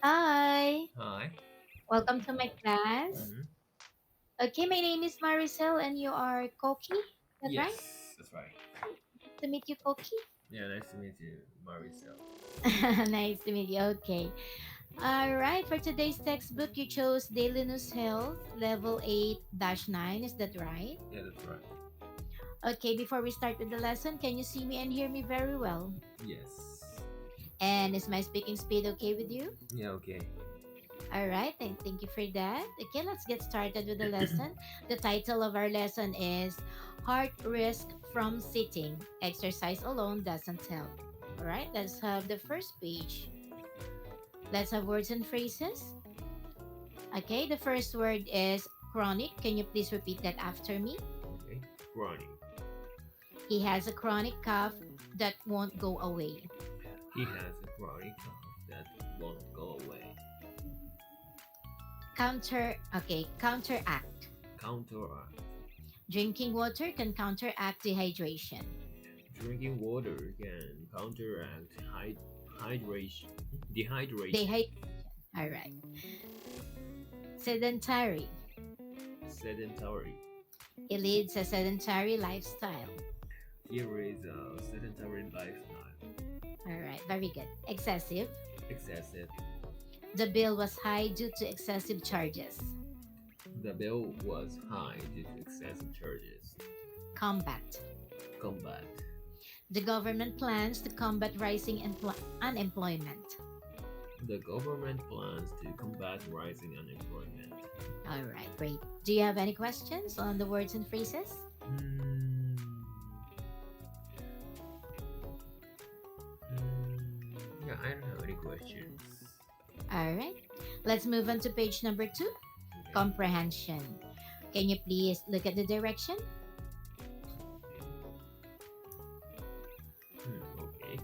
Hi, Hi. welcome to my class. hmm Okay, my name is Maricel and you are Koki. Is that right? Yes, that's right. Nice to meet you, Koki. Yeah, nice to meet you, Maricel. Nice to meet you. Okay. All right, for today's textbook, you chose Daily News Health, level 8-9. Is that right? Yeah, that's right. Okay, before we start with the lesson, can you see me and hear me very well? Yes. And is my speaking speed okay with you? Yeah, okay. All right, thank you for that. Okay, let's get started with the lesson. The title of our lesson is Heart Risk from Sitting. Exercise alone doesn't help. All right, let's have the first page. Let's have words and phrases. Okay, the first word is chronic. Can you please repeat that after me? Okay. Chronic. He has a chronic cough that won't go away. He has a chronic cough that won't go away. Counteract. Counteract. Drinking water can counteract dehydration. Drinking water can counteract hydration. Dehydration. Dehydration. All right. Sedentary. Sedentary. He leads a sedentary lifestyle. Here is a sedentary lifestyle. All right, very good. Excessive. Excessive. The bill was high due to excessive charges. The bill was high due to excessive charges. Combat. Combat. The government plans to combat rising unemployment. The government plans to combat rising unemployment. All right, great. Do you have any questions on the words and phrases? Hmm, yeah, I don't have any questions. All right, let's move on to page number 2, Okay. comprehension. Can you please look at the direction? Okay.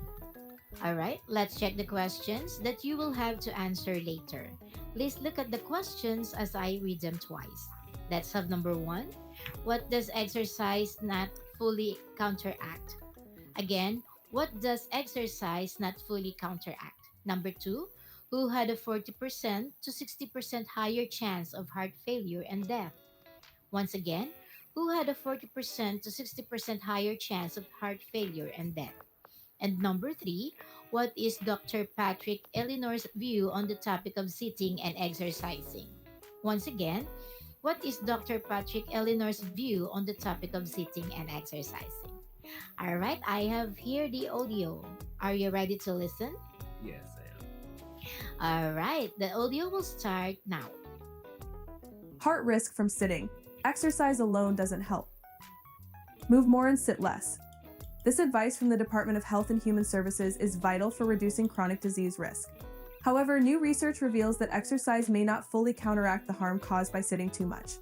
All right, let's check the questions that you will have to answer later. Please look at the questions as I read them twice. Let's have number 1. What does exercise not fully counteract? Again, what does exercise not fully counteract? Number 2, who had a 40% to 60% higher chance of heart failure and death? Once again, who had a 40% to 60% higher chance of heart failure and death? And number 3, what is Dr. Patrick Eleanor's view on the topic of sitting and exercising? Once again, what is Dr. Patrick Eleanor's view on the topic of sitting and exercising? All right, I have here the audio. Are you ready to listen? Yes, I am. All right, the audio will start now. Heart risk from sitting. Exercise alone doesn't help. Move more and sit less. This advice from the Department of Health and Human Services is vital for reducing chronic disease risk. However, new research reveals that exercise may not fully counteract the harm caused by sitting too much.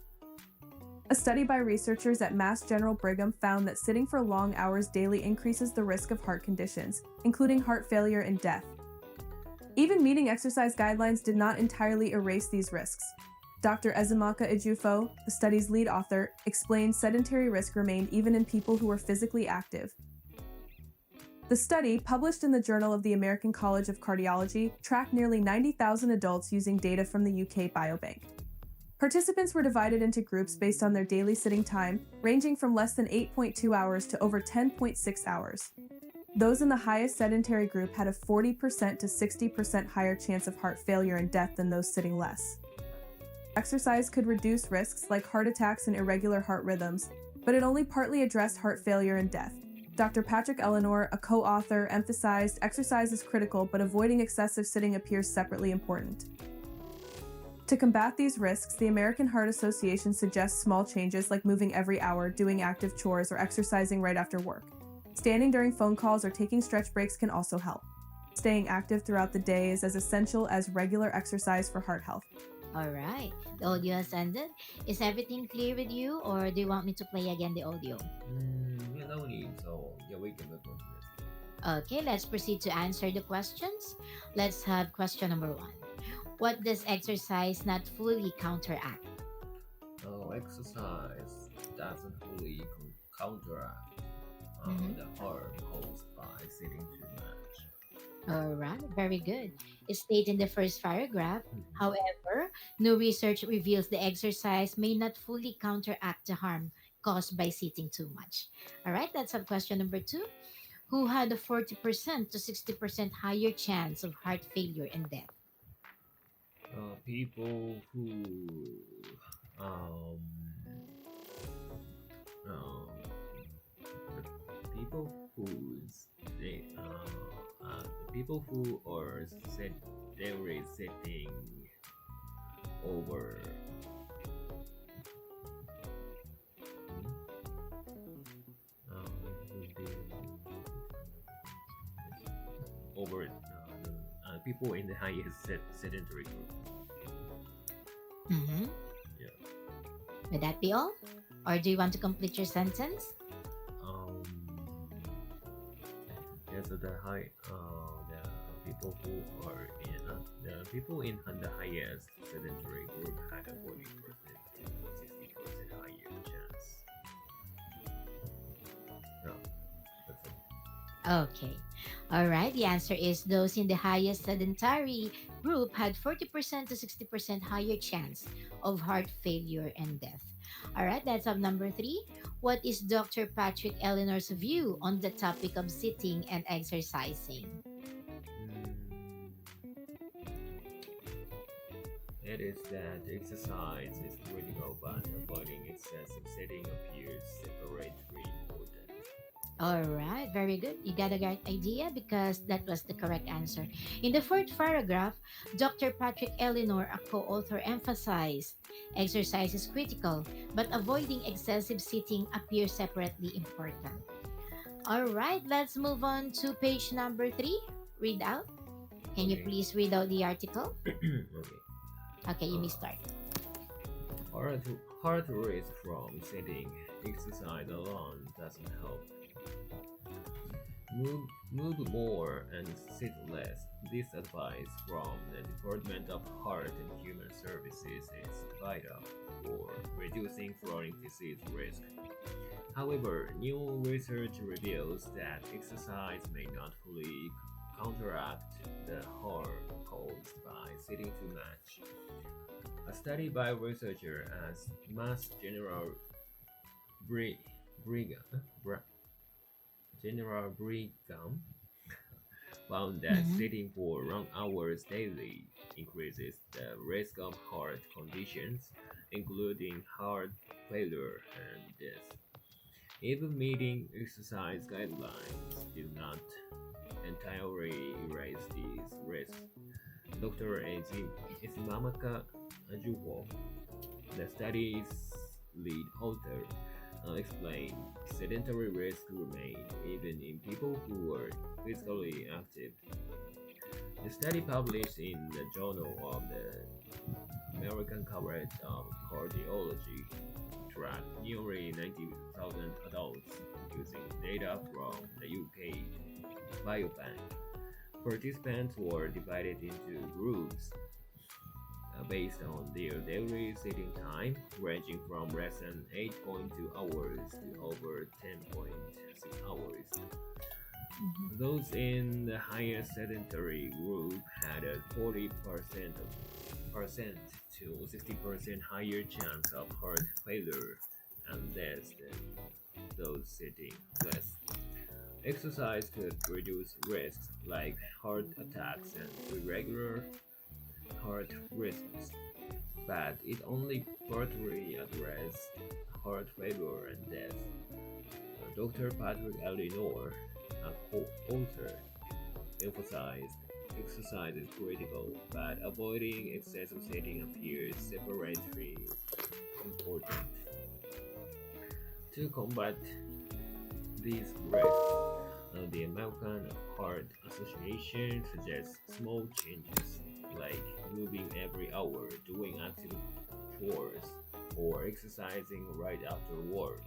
A study by researchers at Mass General Brigham found that sitting for long hours daily increases the risk of heart conditions, including heart failure and death. Even meeting exercise guidelines did not entirely erase these risks. Dr. Ezemaka Ejufo, the study's lead author, explained sedentary risk remained even in people who were physically active. The study, published in the Journal of the American College of Cardiology, tracked nearly 90,000 adults using data from the UK Biobank. Participants were divided into groups based on their daily sitting time, ranging from less than 8.2 hours to over 10.6 hours. Those in the highest sedentary group had a 40% to 60% higher chance of heart failure and death than those sitting less. Exercise could reduce risks like heart attacks and irregular heart rhythms, but it only partly addressed heart failure and death. Dr. Patrick Eleanor, a co-author, emphasized exercise is critical, but avoiding excessive sitting appears separately important. To combat these risks, the American Heart Association suggests small changes like moving every hour, doing active chores, or exercising right after work. Standing during phone calls or taking stretch breaks can also help. Staying active throughout the day is as essential as regular exercise for heart health. All right, the audio has ended. Is everything clear with you, or do you want me to play again the audio? Yeah, no need. So, yeah, we can move on to this. Okay, let's proceed to answer the questions. Let's have question number 1. What does exercise not fully counteract? So, exercise doesn't fully counteract Mhm. the harm caused by sitting too much. All right, very good. state in the first paragraph. Mhm. However, new research reveals the exercise may not fully counteract the harm caused by sitting too much. All right, that's up question number two. Who had a 40% to 60% higher chance of heart failure and death? People who um, um, the people who's the people who are set they were setting over hmm, would be over people in the highest sedentary group. Mm-hmm. Yeah. Would that be all? Or do you want to complete your sentence? Um. Yeah. So the people who are in the people in the highest sedentary group had a 40% or 60% higher chance. Yeah. That's it. Okay. All right. The answer is those in the highest sedentary group had 40% to 60% higher chance of heart failure and death. All right. That's up number three. What is Dr. Patrick Eleanor's view on the topic of sitting and exercising? Mm, it is that exercise is critical, but avoiding excessive sitting appears separately important. All right, very good. You got a right idea because that was the correct answer. In the fourth paragraph, Dr. Patrick Eleanor, a co author, emphasized exercise is critical, but avoiding excessive sitting appears separately important. All right, let's move on to page number three. Read out. Can you Okay. please read out the article? Okay. Okay, you may Uh, start. heart heart rate from sitting exercise alone doesn't help. Move more and sit less. This advice from the Department of Heart and Human Services is vital for reducing chronic disease risk. However, new research reveals that exercise may not fully counteract the harm caused by sitting too much. A study by researcher at Mass Bri- Brigham, General Brigham found that Mm-hmm. sitting for long hours daily increases the risk of heart conditions, including heart failure and death. Even meeting exercise guidelines do not entirely erase these risks. Dr. Ezimamaka Ajuwo, the study's lead author, explained sedentary risks remain even in people who are physically active. The study published in the Journal of the American College of Cardiology tracked nearly 90,000 adults using data from the UK Biobank. Participants were divided into groups based on their daily sitting time, ranging from less than 8.2 hours to over 10.6 hours. Mm-hmm. Those in the highest sedentary group had a 40% to 60% higher chance of heart failure and death than those sitting less. Exercise could reduce risks like heart attacks and irregular heart rhythms, but it only partly addressed heart failure and death. Dr. Patrick Eleanor, a co-author, emphasized exercise is critical, but avoiding excessive sitting appears separately important. To combat these risks, the American Heart Association suggests small changes like moving every hour, doing active chores, or exercising right after work.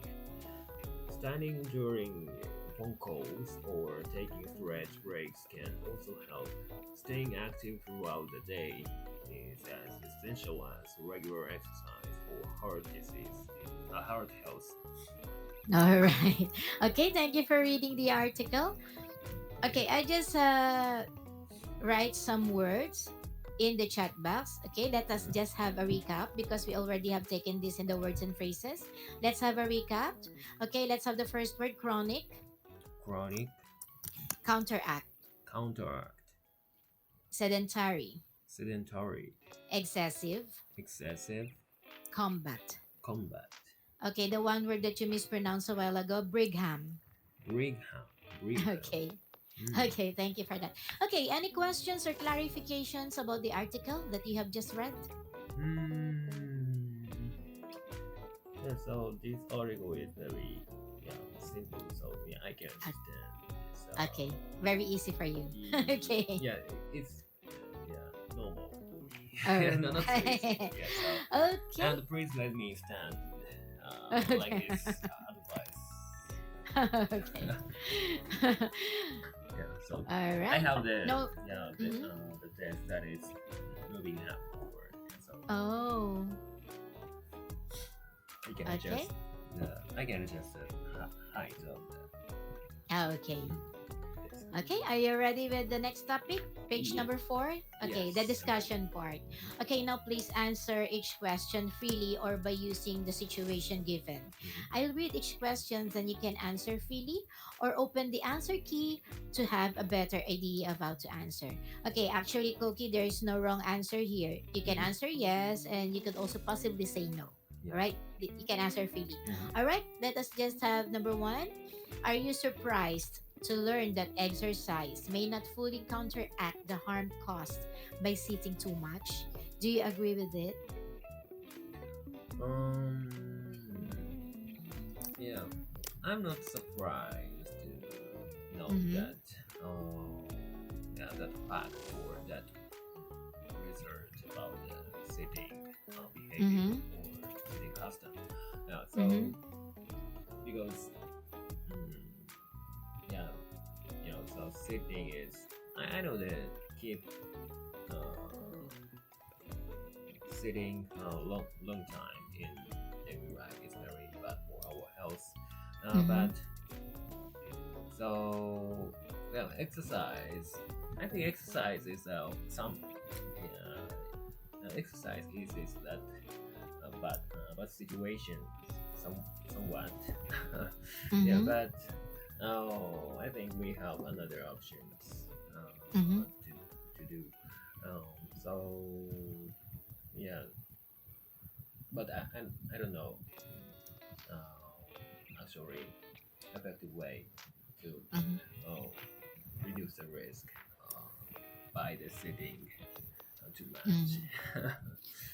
Standing during phone calls or taking stretch breaks can also help. Staying active throughout the day is as essential as regular exercise for heart health. All right. Okay, thank you for reading the article. Okay, I just write some words in the chat box. Okay, let us just have a recap because we already have taken this in the words and phrases. Let's have a recap. Okay, let's have the first word: chronic, chronic, counteract, counteract, sedentary, sedentary, excessive, excessive, combat. combat, Okay, the one word that you mispronounced a while ago: Brigham. Brigham, Brigham. Okay. Mm. Okay, thank you for that. Okay, any questions or clarifications about the article that you have just read? Hmm. Yeah, so this article is very simple, so yeah, I can understand. So, Okay, very easy for you. y- Okay. Yeah, it's normal. Oh. No, not so easy. Yeah, so Okay. and please let me stand Okay. like this advice. Okay. Yeah, so All I right. have the No. the test that is moving up forward, so Oh. I can Okay. adjust the height of Okay. this. Okay, are you ready with the next topic? Page Yeah. number 4? Okay, the Yes. discussion part. Okay, now please answer each question freely or by using the situation given. I'll read each question, then you can answer freely or open the answer key to have a better idea of how to answer. Okay, actually, Koki, there is no wrong answer here. You can answer yes, and you could also possibly say no. Yeah. All right, you can answer freely. Mhm. All right, let us just have number 1. Are you surprised to learn that exercise may not fully counteract the harm caused by sitting too much? Do you agree with it? Um, yeah, I'm not surprised to know Mhm. that, that fact or that research about the sitting behavior Mhm. or sitting custom. Yeah, so Mhm. because, mm, yeah, so sitting is, I know that keep uh, sitting long time in Iraq is very bad for our health. Mhm. But so well, exercise. I think exercise is exercise is that but situation somewhat yeah, Mhm. but I think we have another options Mhm. to do so yeah, but I don't know actually effective way to Mhm. uh, reduce the risk by the sitting too much. Mhm.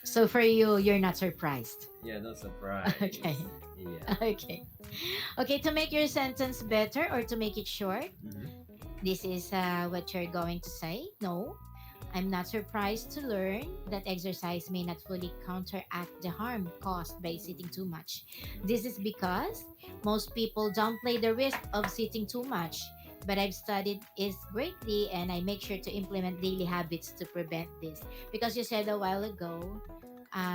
So for you, you're not surprised. Yeah, no surprise. Okay. Yeah. Okay. Okay, to make your sentence better or to make it short, Hmm. this is what you're going to say. No, I'm not surprised to learn that exercise may not fully counteract the harm caused by sitting too much. This is because most people downplay the risk of sitting too much, but I've studied it greatly and I make sure to implement daily habits to prevent this. Because you said a while ago,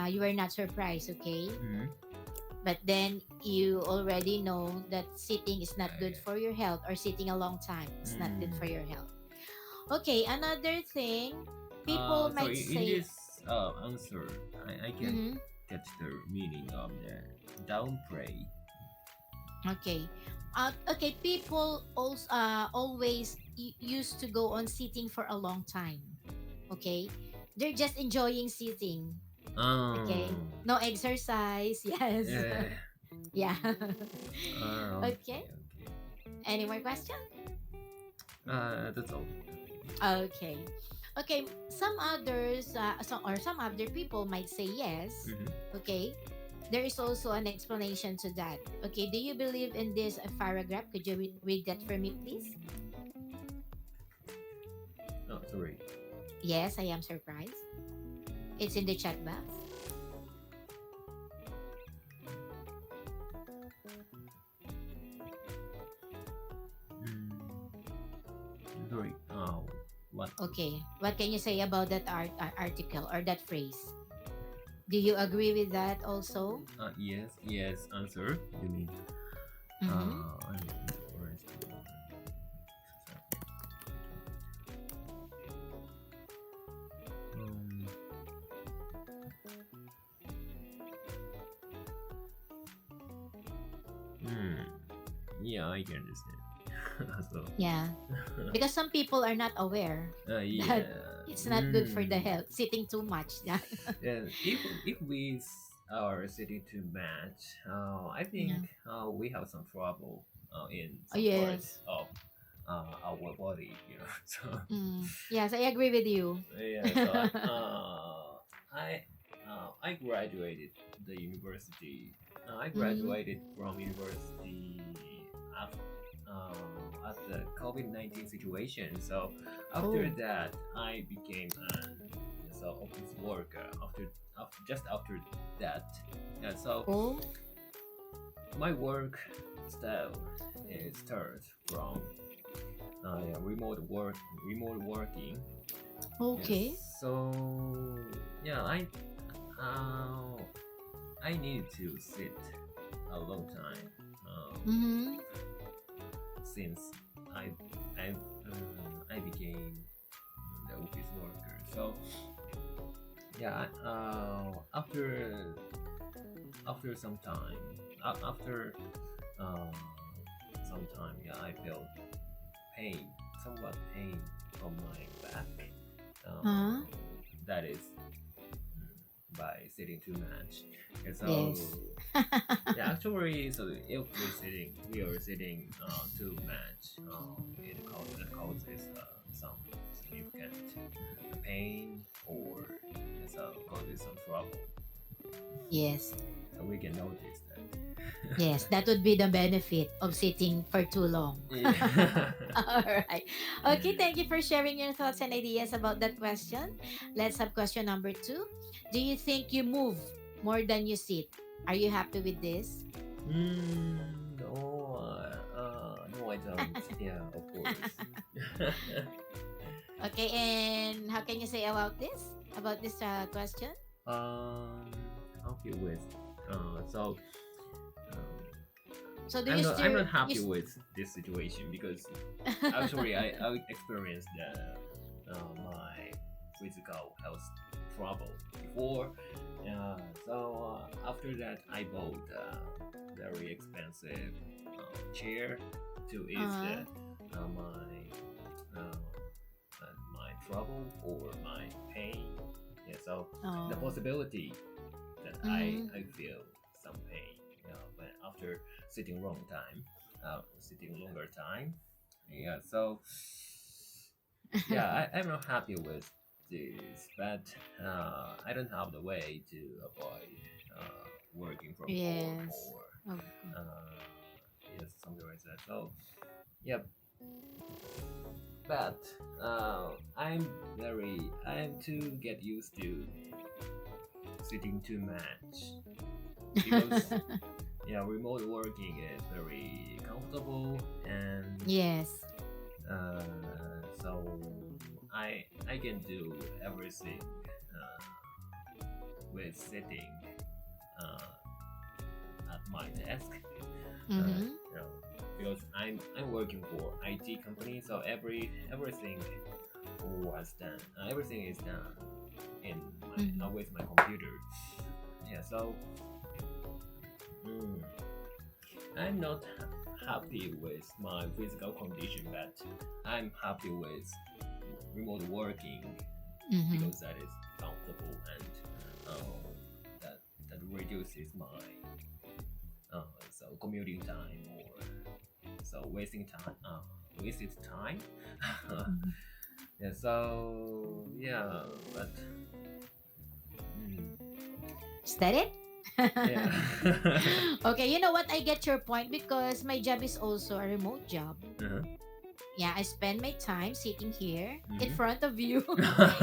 you were not surprised, okay? Hmm. But then you already know that sitting is not good Okay. for your health or sitting a long time is not good for Mm. your health. Okay, another thing, people So might in say, this answer, I can mhm, catch the meaning of the downplay. okay. Okay, people also always used to go on sitting for a long time. Okay, they're just enjoying sitting. Okay, Um. no exercise. Yes, Yeah. yeah. Okay. Okay. Okay. Any more questions? That's all. Okay. Okay, some others, some other people might say yes. Mm-hmm. Okay, there is also an explanation to that. Okay, do you believe in this paragraph? Could you read that for me, please? Oh, sorry. Yes, I am surprised. It's in the chat box. Mm, sorry. What? Okay, what can you say about that article or that phrase? Do you agree with that also? Yes. Yes. Answer. You mean? Mm-hmm. I'm interested. Yeah, I can understand. So, Yeah, because some people are not aware yeah. that it's not good for the Mm. health sitting too much. Yeah. And if we are sitting too much, I Yeah. think we have some trouble in Oh, some parts yes. of our body, you know. So Yes, I agree with you. yeah, so I I graduated the university. I Mm. graduated from university after, at the COVID-19 situation. So after Oh. that, I became an so office worker. Just after that, yeah. So Oh. my work style is start from yeah, remote working. Yes. Okay. So yeah, uh, I needed to sit a long time Mm-hmm. since I I I became the office worker. So yeah, after some time, after uh, some time, yeah, I felt pain, somewhat pain on my back. Uh-huh. That is by sitting too much. And so Yes. yeah, actually, so if we are sitting too much, it causes some significant pain or so causes some trouble. Yes. So we can notice that. Yes, that would be the benefit of sitting for too long. Yeah. All right. Okay, thank you for sharing your thoughts and ideas about that question. Let's have question number two. Do you think you move more than you sit? Are you happy with this? No, I don't. Yeah, of course. Okay, and how can you say about this? About this question? um, happy with. So um, So do I'm you not. I'm still not you happy with this situation because actually I experienced my physical health trouble before. After that, I bought a very expensive chair to ease uh, uh, my trouble or my pain. Yeah, so the oh. possibility that Mm-hmm. I feel some pain, when after sitting sitting longer time. Yeah, so yeah, I'm not happy with this, but I don't have the way to avoid working from home Yes. or Okay. yes, something like that. So yeah, but I'm to get used to sitting too much because yeah, remote working is very comfortable and Yes. uh, so I can do everything with sitting uh, at my desk. Mm-hmm. You know, because I'm working for IT company, so everything was done. Everything is done in my Mm-hmm. with my computer. Yeah, so mm, I'm not happy with my physical condition, but I'm happy with remote working Mm-hmm. because that is comfortable and that reduces my so commuting time or so wasted time. Mm-hmm. Yeah, so yeah, but mm, Is that it? yeah. Okay, you know what? I get your point because my job is also a remote job. Uh-huh. Yeah, I spend my time sitting here in Mhm. front of you,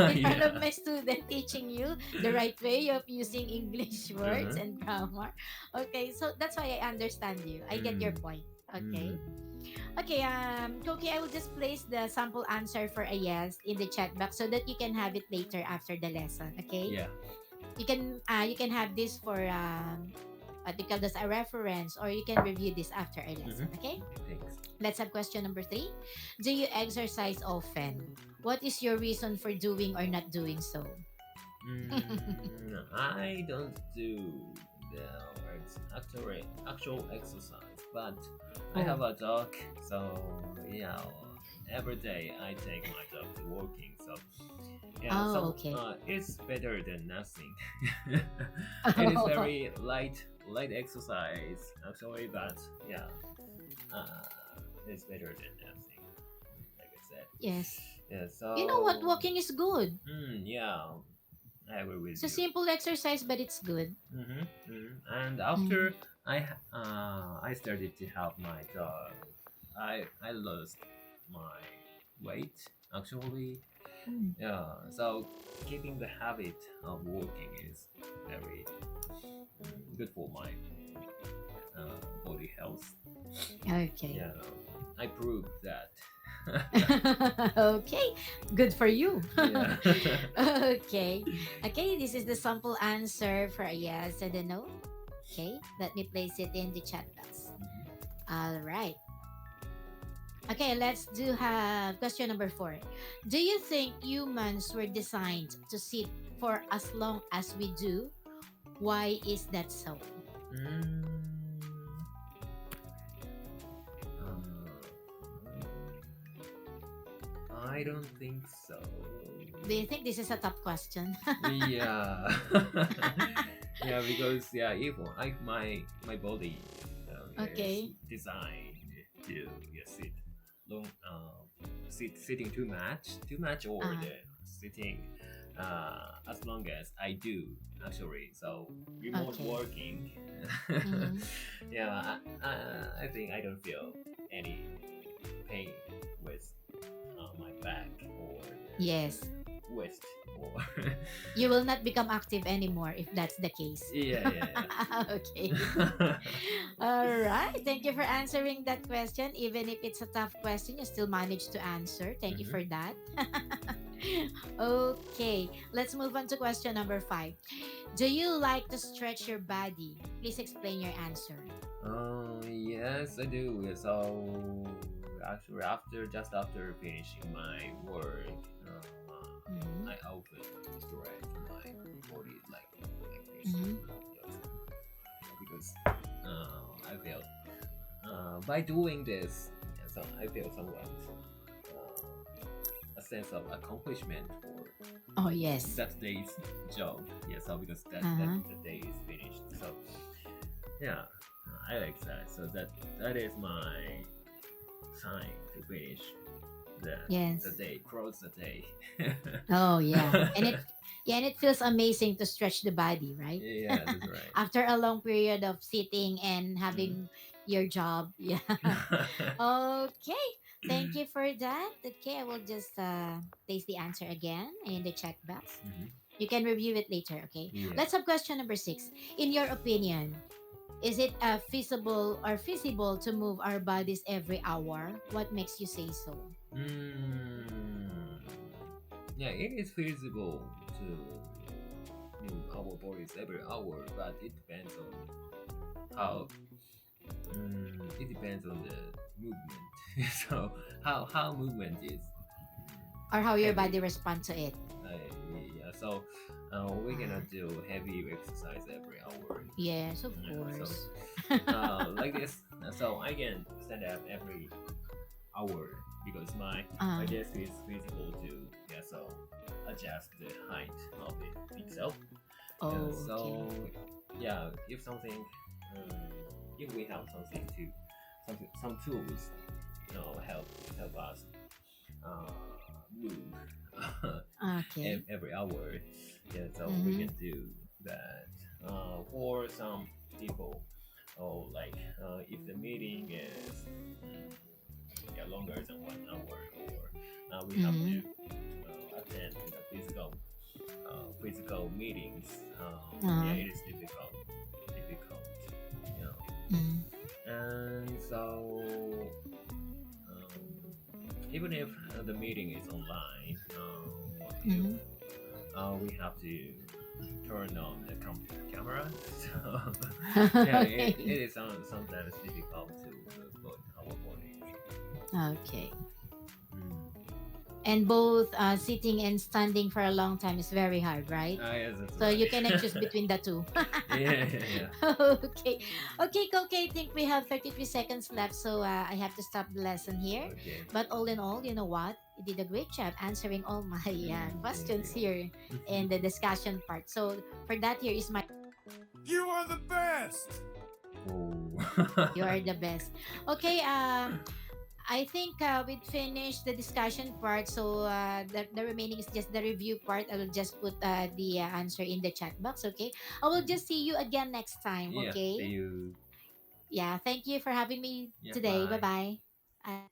in front of Yeah. my student, teaching you the right way of using English words Uh-huh. and grammar. Okay, so that's why I understand you. I get your Mm. point. Okay. Mm. Okay, Koki, I will just place the sample answer for a yes in the chat box so that you can have it later after the lesson. Okay. Yeah. You can have this for what you call this a reference, or you can review this after our lesson. Mm-hmm. Okay. Thanks. Let's have question number three. Do you exercise often? What is your reason for doing or not doing so? I don't do actual exercise, but I Oh, have a dog, so yeah, every day I take my dog to walking. So yeah, oh, so okay. it's better than nothing. It is very light exercise actually, but yeah, uh, it's better than nothing. Like I said, Yes. yeah. You know what? So Walking is good. yeah, I agree with It's a you. simple exercise, but it's good. And Mm. after I started to have my dog, I lost my weight actually. Mm. Yeah, so keeping the habit of walking is very good for my body health. Okay. Yeah, I proved that. Okay. Good for you. Yeah. Okay. Okay, this is the sample answer for a yes and a no. Okay, let me place it in the chat box. Mhm. All right. Okay, let's do have question number 4. Do you think humans were designed to sit for as long as we do? Why is that so? Mm, uh, I don't think so. Do you think this is a tough question? Yeah. Yeah, because yeah, if my body is Okay. designed to sit long sitting too much or Uh, sitting as long as I do actually. So remote okay. working. Mm, Yeah, I think I don't feel any pain with my back or yes. west or You will not become active anymore if that's the case. yeah. Okay. All right. Thank you for answering that question. Even if it's a tough question, you still managed to answer. Thank you Mhm. for that. Okay. Let's move on to question number 5. Do you like to stretch your body? Please explain your answer. Yes, I do. Yeah, so actually, after finishing my work, Mm-hmm. I often stretch my body like this. Mm-hmm. Yes, because I feel by doing this, yeah, so I feel somewhat a sense of accomplishment for Oh, yes. that day's job. Yeah, so because that Uh-huh. the day is finished. So yeah, I like that. So that is my sign to finish the the Yes. day, close the day. Oh, yeah. And it feels amazing to stretch the body, right? Yeah, that's right. After a long period of sitting and Mhm. having your job. Yeah. Okay. Thank you for that. Okay, I will just place the answer again in the chat box. Mhm. You can review it later, okay? Yeah. Let's have question number 6. In your opinion, is it feasible to move our bodies every hour? What makes you say so? Mm. Yeah, it is feasible to move our bodies every hour, but it depends on how. It depends on the movement. So how movement is Or how your heavy. body respond to it? Uh, yeah, so we Uh, cannot do heavy exercise every hour. yes, of Yeah, so course. like this, so I can stand up every hour because my uh, desk is feasible to so adjust the height of it itself. Yeah, oh, okay. so yeah, if something, um, if we have something to some tools, help us uh, move Okay. every hour. Yeah, so we Mm-hmm. can do that. For some people, like if the meeting is longer than 1 hour, or we have Mm-hmm. to attend the physical meetings. Yeah, Uh-huh. it is difficult. You know, Mm-hmm. and so even if the meeting is online, if Mm-hmm. we have to turn on the camera. So yeah, it is sometimes difficult to move our bodies. Okay. Mm. And both sitting and standing for a long time is very hard, right? Ah, yes, that's So you cannot right. choose between the two. Yeah, yeah, yeah. Okay. Okay, I think we have 33 seconds left, so I have to stop the lesson here. Okay. But all in all, you know what? You did a great job answering all my Thank questions you. here in the discussion part. So for that, here is my You are the best! you Oh. are the best. Okay, I think we'd finished the discussion part. So the remaining is just the review part. I will just put the answer in the chat box. Okay. I will just see you again next time. Yeah. See Okay. you. Yeah. Thank you for having me Yeah. today. Bye Bye. bye.